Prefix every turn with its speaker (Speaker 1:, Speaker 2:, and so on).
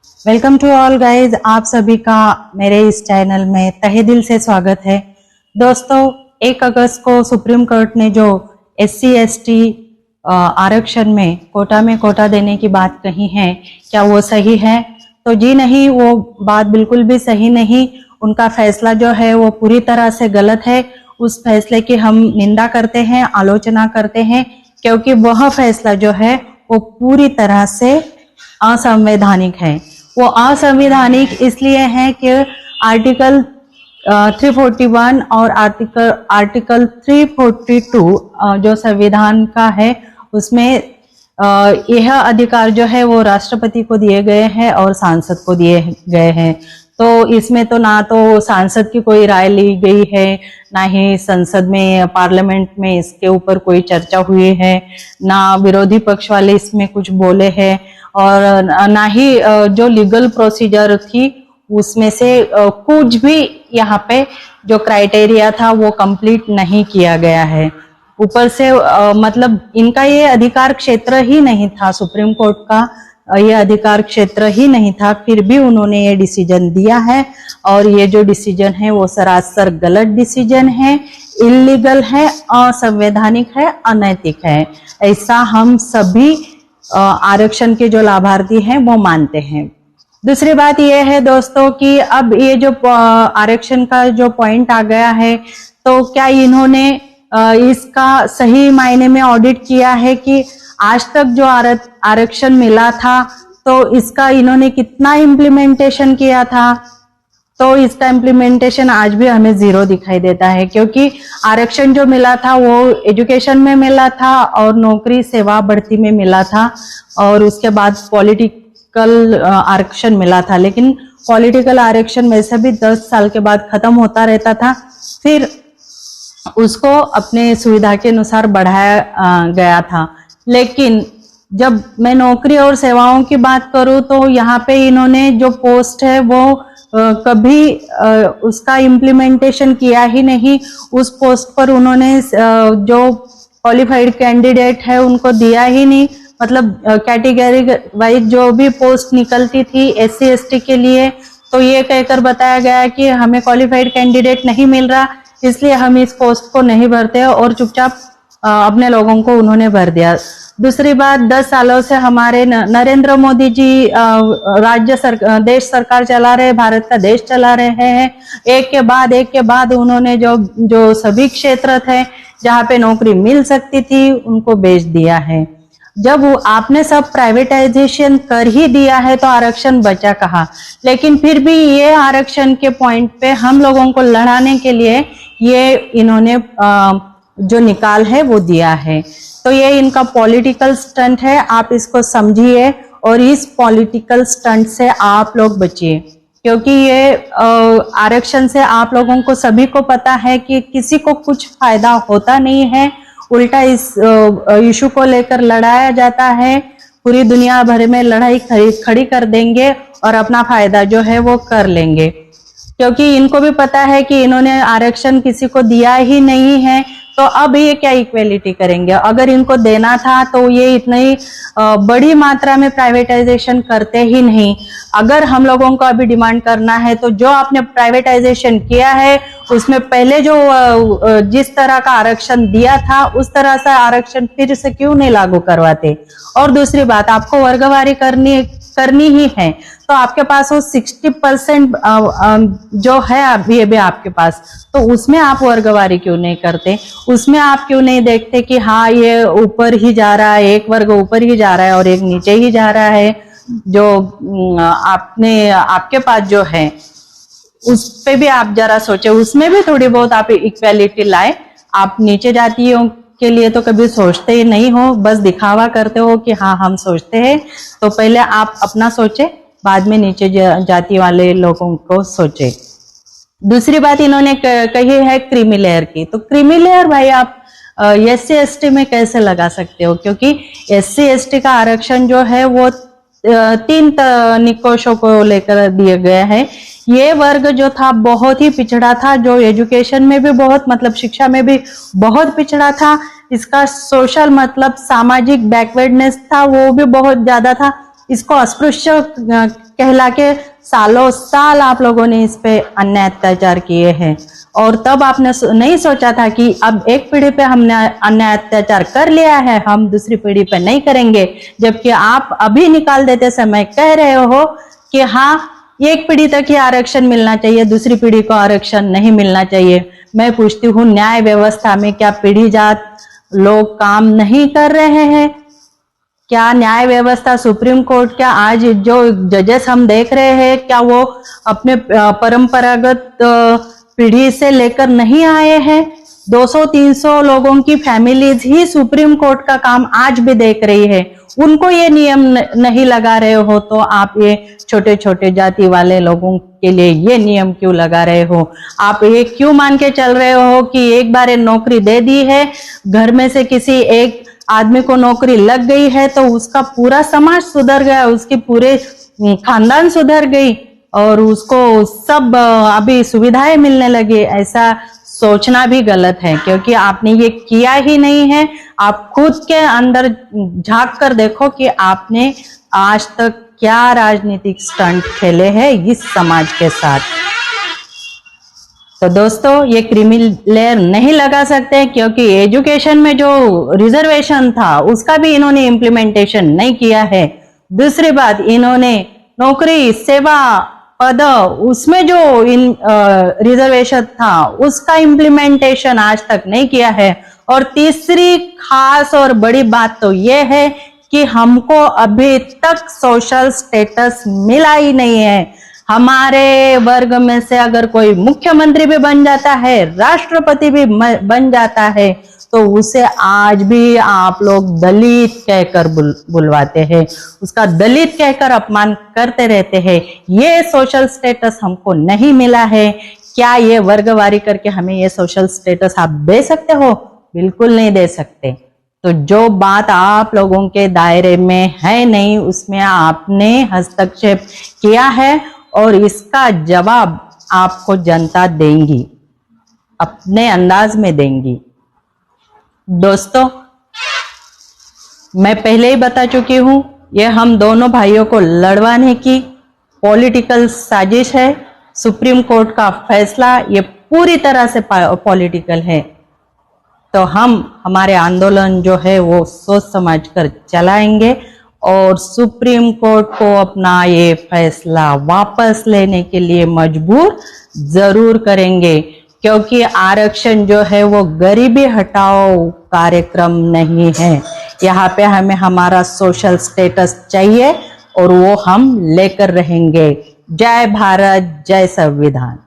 Speaker 1: Welcome to all guys, आप सभी का मेरे इस चैनल में तहे दिल से स्वागत है। दोस्तों, 1 अगस्त को सुप्रीम कोर्ट ने जो SC/ST आरक्षण में कोटा देने की बात कही है, क्या वो सही है? तो जी नहीं, वो बात बिल्कुल भी सही नहीं। उनका फैसला जो है वो पूरी तरह से गलत है। उस फैसले की हम निंदा करते हैं, आलोचना करते हैं, क्योंकि वह फैसला जो है वो पूरी तरह से असंवैधानिक है। वो असंवैधानिक इसलिए है कि आर्टिकल 341 और आर्टिकल 342 जो संविधान का है, उसमें यह अधिकार जो है वो राष्ट्रपति को दिए गए हैं और सांसद को दिए गए हैं। तो इसमें तो ना तो सांसद की कोई राय ली गई है, ना ही संसद में, पार्लियामेंट में इसके ऊपर कोई चर्चा हुई है, ना विरोधी पक्ष वाले इसमें कुछ बोले हैं, और ना ही जो लीगल प्रोसीजर थी उसमें से कुछ भी यहाँ पे जो क्राइटेरिया था वो कंप्लीट नहीं किया गया है। ऊपर से मतलब इनका ये अधिकार क्षेत्र ही नहीं था, सुप्रीम कोर्ट का ये अधिकार क्षेत्र ही नहीं था, फिर भी उन्होंने ये डिसीजन दिया है। और ये जो डिसीजन है वो सरासर गलत डिसीजन है, इलीगल है, असंवैधानिक है, अनैतिक है। ऐसा हम सभी आरक्षण के जो लाभार्थी हैं वो मानते हैं। दूसरी बात यह है दोस्तों कि अब ये जो आरक्षण का जो पॉइंट आ गया है, तो क्या इन्होंने इसका सही मायने में ऑडिट किया है कि आज तक जो आरक्षण मिला था तो इसका इन्होंने कितना इम्प्लीमेंटेशन किया था? तो इसका इम्प्लीमेंटेशन आज भी हमें 0 दिखाई देता है, क्योंकि आरक्षण जो मिला था वो एजुकेशन में मिला था और नौकरी सेवा भर्ती में मिला था, और उसके बाद पॉलिटिकल आरक्षण मिला था। लेकिन पॉलिटिकल आरक्षण वैसे भी 10 साल के बाद खत्म होता रहता था, फिर उसको अपने सुविधा के अनुसार बढ़ाया गया था। लेकिन जब मैं नौकरी और सेवाओं की बात करूं तो यहाँ पे इन्होंने जो पोस्ट है वो कभी उसका इम्प्लीमेंटेशन किया ही नहीं। उस पोस्ट पर उन्होंने जो क्वालिफाइड कैंडिडेट है उनको दिया ही नहीं। मतलब कैटेगरी वाइज जो भी पोस्ट निकलती थी SC/ST के लिए, तो ये कहकर बताया गया कि हमें क्वालिफाइड कैंडिडेट नहीं मिल रहा, इसलिए हम इस पोस्ट को नहीं भरते, और चुपचाप अपने लोगों को उन्होंने भर दिया। दूसरी बात, 10 सालों से हमारे नरेंद्र मोदी जी देश सरकार चला रहे, भारत का देश चला रहे हैं। एक के बाद उन्होंने जो सभी क्षेत्र थे जहाँ पे नौकरी मिल सकती थी उनको बेच दिया है। जब आपने सब प्राइवेटाइजेशन कर ही दिया है तो आरक्षण बचा कहाँ? लेकिन फिर भी ये आरक्षण के पॉइंट पे हम लोगों को लड़ाने के लिए ये इन्होंने जो निकाल है वो दिया है। तो ये इनका पॉलिटिकल स्टंट है, आप इसको समझिए और इस पॉलिटिकल स्टंट से आप लोग बचिए, क्योंकि ये आरक्षण से आप लोगों को सभी को पता है कि किसी को कुछ फायदा होता नहीं है। उल्टा इस इशू को लेकर लड़ाया जाता है, पूरी दुनिया भर में लड़ाई खड़ी कर देंगे और अपना फायदा जो है वो कर लेंगे, क्योंकि इनको भी पता है कि इन्होंने आरक्षण किसी को दिया ही नहीं है। तो अब ये क्या इक्वेलिटी करेंगे? अगर इनको देना था तो ये इतनी बड़ी मात्रा में प्राइवेटाइजेशन करते ही नहीं। अगर हम लोगों को अभी डिमांड करना है तो जो आपने प्राइवेटाइजेशन किया है उसमें पहले जो जिस तरह का आरक्षण दिया था उस तरह से आरक्षण फिर से क्यों नहीं लागू करवाते? और दूसरी बात, आपको वर्गवारी करनी ही है तो आपके पास वो 60% जो है अभी भी आपके पास, तो उसमें आप वर्गवारी क्यों नहीं करते? उसमें आप क्यों नहीं देखते कि हाँ ये ऊपर ही जा रहा है, एक वर्ग ऊपर ही जा रहा है और एक नीचे ही जा रहा है? जो आपके पास जो है उस पे भी आप जरा सोचे, उसमें भी थोड़ी बहुत आप इक्वालिटी लाए। आप नीचे जातियों के लिए तो कभी सोचते ही नहीं हो, बस दिखावा करते हो कि हाँ हम सोचते हैं। तो पहले आप अपना सोचे, बाद में नीचे जाति वाले लोगों को सोचे। दूसरी बात इन्होंने कही है क्रीमी लेयर की। तो क्रीमी लेयर भाई आप SC/ST में कैसे लगा सकते हो? क्योंकि SC/ST का आरक्षण जो है वो 3 निकोषों को लेकर दिए गए हैं। ये वर्ग जो था बहुत ही पिछड़ा था, जो एजुकेशन में भी बहुत, मतलब शिक्षा में भी बहुत पिछड़ा था। इसका सोशल मतलब सामाजिक बैकवर्डनेस था वो भी बहुत ज्यादा था। इसको अस्पृश्य कहला के सालों साल आप लोगों ने इस पे अन्याय अत्याचार किए हैं, और तब आपने नहीं सोचा था कि अब एक पीढ़ी पे हमने अन्याय अत्याचार कर लिया है, हम दूसरी पीढ़ी पे नहीं करेंगे। जबकि आप अभी निकाल देते समय कह रहे हो कि हाँ, एक पीढ़ी तक ही आरक्षण मिलना चाहिए, दूसरी पीढ़ी को आरक्षण नहीं मिलना चाहिए। मैं पूछती हूँ, न्याय व्यवस्था में क्या पीढ़ी जात लोग काम नहीं कर रहे हैं? क्या न्याय व्यवस्था, सुप्रीम कोर्ट, क्या आज जो जजेस हम देख रहे हैं, क्या वो अपने परंपरागत पीढ़ी से लेकर नहीं आए हैं? 200-300 लोगों की फैमिलीज ही सुप्रीम कोर्ट का काम आज भी देख रही है। उनको ये नियम नहीं लगा रहे हो तो आप ये छोटे छोटे जाति वाले लोगों के लिए ये नियम क्यों लगा रहे हो? आप ये क्यों मान के चल रहे हो कि एक बार ये नौकरी दे दी है, घर में से किसी एक आदमी को नौकरी लग गई है तो उसका पूरा समाज सुधर गया, उसकी पूरे खानदान सुधर गई और उसको सब अभी सुविधाएं मिलने लगी? ऐसा सोचना भी गलत है, क्योंकि आपने ये किया ही नहीं है। आप खुद के अंदर झांक कर देखो कि आपने आज तक क्या राजनीतिक स्टंट खेले हैं इस समाज के साथ। तो दोस्तों, ये क्रीमी लेयर नहीं लगा सकते, क्योंकि एजुकेशन में जो रिजर्वेशन था उसका भी इन्होंने इम्प्लीमेंटेशन नहीं किया है। दूसरी बात, इन्होंने नौकरी, सेवा, पद, उसमें जो रिजर्वेशन था उसका इम्प्लीमेंटेशन आज तक नहीं किया है। और तीसरी खास और बड़ी बात तो ये है कि हमको अभी तक सोशल स्टेटस मिला ही नहीं है। हमारे वर्ग में से अगर कोई मुख्यमंत्री भी बन जाता है, राष्ट्रपति भी बन जाता है, तो उसे आज भी आप लोग दलित कहकर बुलवाते हैं, उसका दलित कहकर अपमान करते रहते हैं। ये सोशल स्टेटस हमको नहीं मिला है। क्या ये वर्गवारी करके हमें ये सोशल स्टेटस आप दे सकते हो? बिल्कुल नहीं दे सकते। तो जो बात आप लोगों के दायरे में है नहीं, उसमें आपने हस्तक्षेप किया है और इसका जवाब आपको जनता देंगी, अपने अंदाज में देंगी। दोस्तों, मैं पहले ही बता चुकी हूं, यह हम दोनों भाइयों को लड़वाने की पॉलिटिकल साजिश है। सुप्रीम कोर्ट का फैसला ये पूरी तरह से पॉलिटिकल है। तो हम हमारे आंदोलन जो है वो सोच समझ कर चलाएंगे और सुप्रीम कोर्ट को अपना ये फैसला वापस लेने के लिए मजबूर जरूर करेंगे, क्योंकि आरक्षण जो है वो गरीबी हटाओ कार्यक्रम नहीं है। यहाँ पे हमें हमारा सोशल स्टेटस चाहिए और वो हम लेकर रहेंगे। जय भारत, जय संविधान।